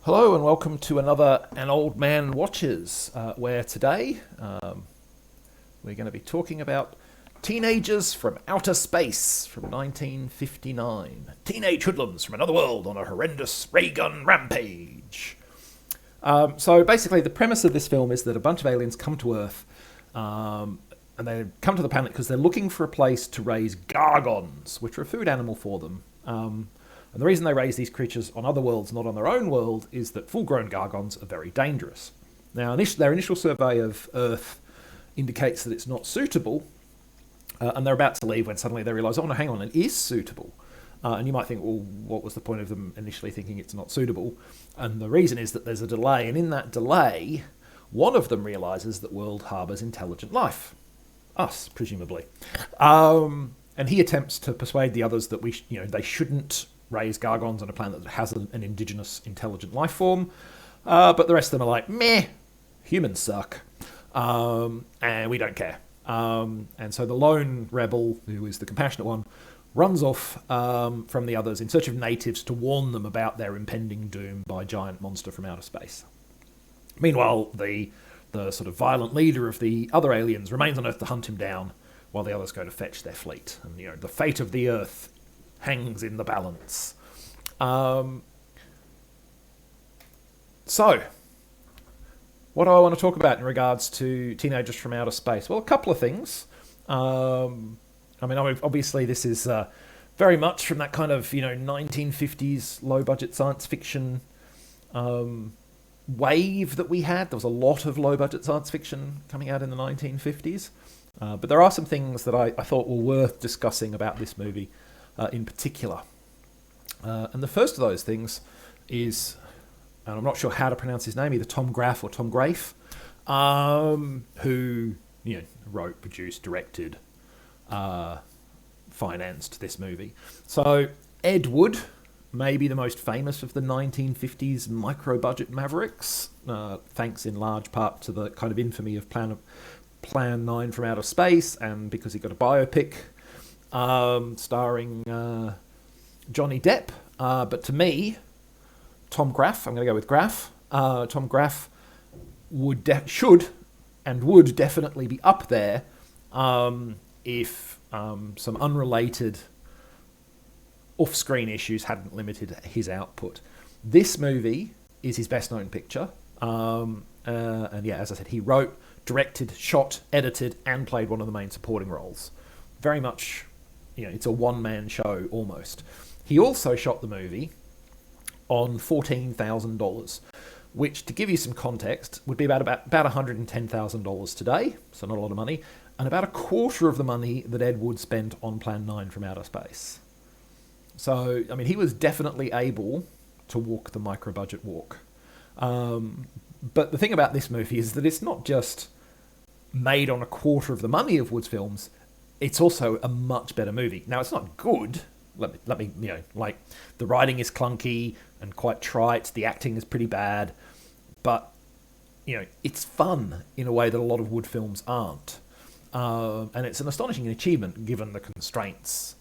Hello and welcome to another An Old Man Watches, where today we're going to be talking about Teenagers from Outer Space from 1959. Teenage hoodlums from another world on a horrendous ray gun rampage. So basically the premise of this film is that a bunch of aliens come to Earth and they come to the planet because they're looking for a place to raise gargons, which are a food animal for them. And the reason they raise these creatures on other worlds, not on their own world, is that full-grown gargons are very dangerous. Now, their initial survey of Earth indicates that it's not suitable, and they're about to leave when suddenly they realise, oh no, hang on, it is suitable. And you might think, well, what was the point of them initially thinking it's not suitable? And the reason is that there's a delay, and in that delay, one of them realises that world harbours intelligent life. Us, presumably. And he attempts to persuade the others that they shouldn't raise gargons on a planet that has an indigenous intelligent life form, but the rest of them are like, meh, humans suck, and we don't care. And so the lone rebel, who is the compassionate one, runs off from the others in search of natives to warn them about their impending doom by a giant monster from outer space. Meanwhile, the sort of violent leader of the other aliens remains on Earth to hunt him down, while the others go to fetch their fleet. And the fate of the Earth hangs in the balance. So, what do I want to talk about in regards to Teenagers from Outer Space? Well, a couple of things. Obviously this is very much from that kind of 1950s low-budget science fiction wave that we had. There was a lot of low-budget science fiction coming out in the 1950s. But there are some things that I thought were worth discussing about this movie in particular. And the first of those things is, and I'm not sure how to pronounce his name, either Tom Graff or Tom Grafe, who wrote, produced, directed, financed this movie. So Ed Wood may be the most famous of the 1950s micro-budget mavericks, thanks in large part to the kind of infamy of Plan 9 from Outer Space, and because he got a biopic starring Johnny Depp. But to me, Tom Graff, I'm going to go with Graff, Tom Graff should definitely be up there if some unrelated off-screen issues hadn't limited his output. This movie is his best-known picture. And yeah, as I said, he wrote, directed, shot, edited, and played one of the main supporting roles. Very much, it's a one-man show almost. He also shot the movie on $14,000, which, to give you some context, would be about $110,000 today, so not a lot of money, and about a quarter of the money that Ed Wood spent on Plan 9 from Outer Space. So, he was definitely able to walk the micro-budget walk. But the thing about this movie is that it's not just made on a quarter of the money of Wood's films, it's also a much better movie. Now, it's not good. Let me, the writing is clunky and quite trite, the acting is pretty bad, but, it's fun in a way that a lot of Wood films aren't. And it's an astonishing achievement given the constraints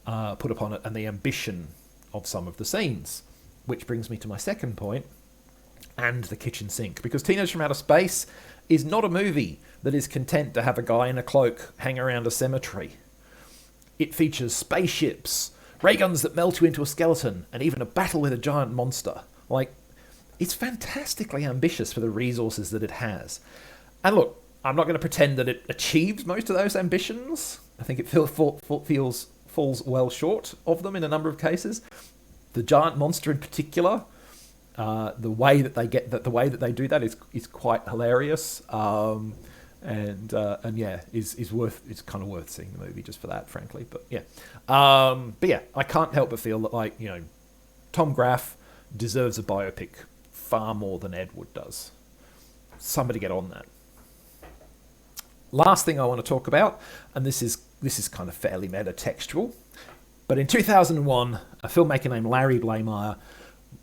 put upon it and the ambition of some of the scenes. Which brings me to my second point, and the kitchen sink. Because Teenagers from Outer Space is not a movie that is content to have a guy in a cloak hang around a cemetery. It features spaceships, ray guns that melt you into a skeleton, and even a battle with a giant monster. It's fantastically ambitious for the resources that it has. And look, I'm not going to pretend that it achieves most of those ambitions. I think it falls well short of them in a number of cases. The giant monster in particular, the way that they do that is quite hilarious, and yeah, it's kind of worth seeing the movie just for that, frankly. But yeah, I can't help but feel that Tom Graff deserves a biopic far more than Ed Wood does. Somebody get on that. Last thing I want to talk about, and this is kind of fairly meta-textual, but in 2001, a filmmaker named Larry Blaymeyer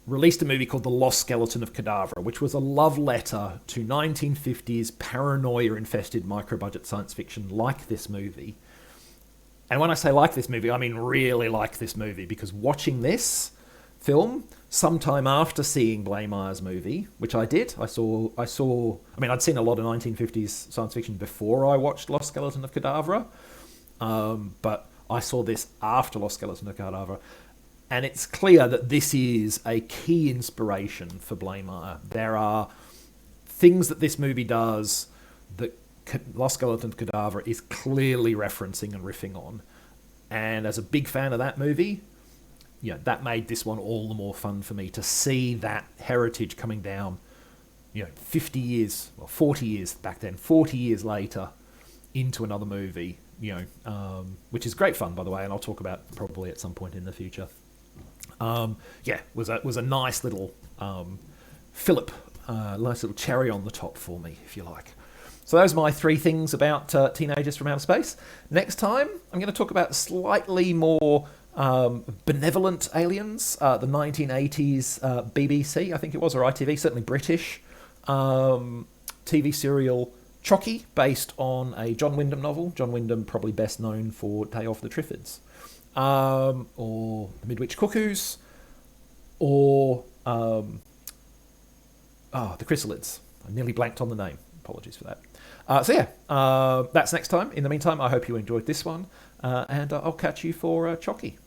released a movie called The Lost Skeleton of Cadaver, which was a love letter to 1950s paranoia-infested micro-budget science fiction like this movie. And when I say like this movie, I mean really like this movie, because watching this film sometime after seeing Blameyer's movie, which I did. I mean, I'd seen a lot of 1950s science fiction before I watched Lost Skeleton of Cadaver, but I saw this after Lost Skeleton of Cadaver, and it's clear that this is a key inspiration for Blameyer. There are things that this movie does that Lost Skeleton of Cadaver is clearly referencing and riffing on. And as a big fan of that movie, that made this one all the more fun for me to see that heritage coming down, 50 years, or 40 years back then, 40 years later, into another movie, which is great fun, by the way, and I'll talk about probably at some point in the future. Was a nice little fillip, nice little cherry on the top for me, if you like. So those are my 3 things about Teenagers from Outer Space. Next time, I'm going to talk about slightly more benevolent aliens, the 1980s BBC, I think it was, or ITV, certainly British, TV serial Chucky, based on a John Wyndham novel. John Wyndham probably best known for Day of the Triffids, or The Midwich Cuckoos, or The Chrysalids. I nearly blanked on the name. Apologies for that. That's next time. In the meantime, I hope you enjoyed this one, and I'll catch you for Chucky.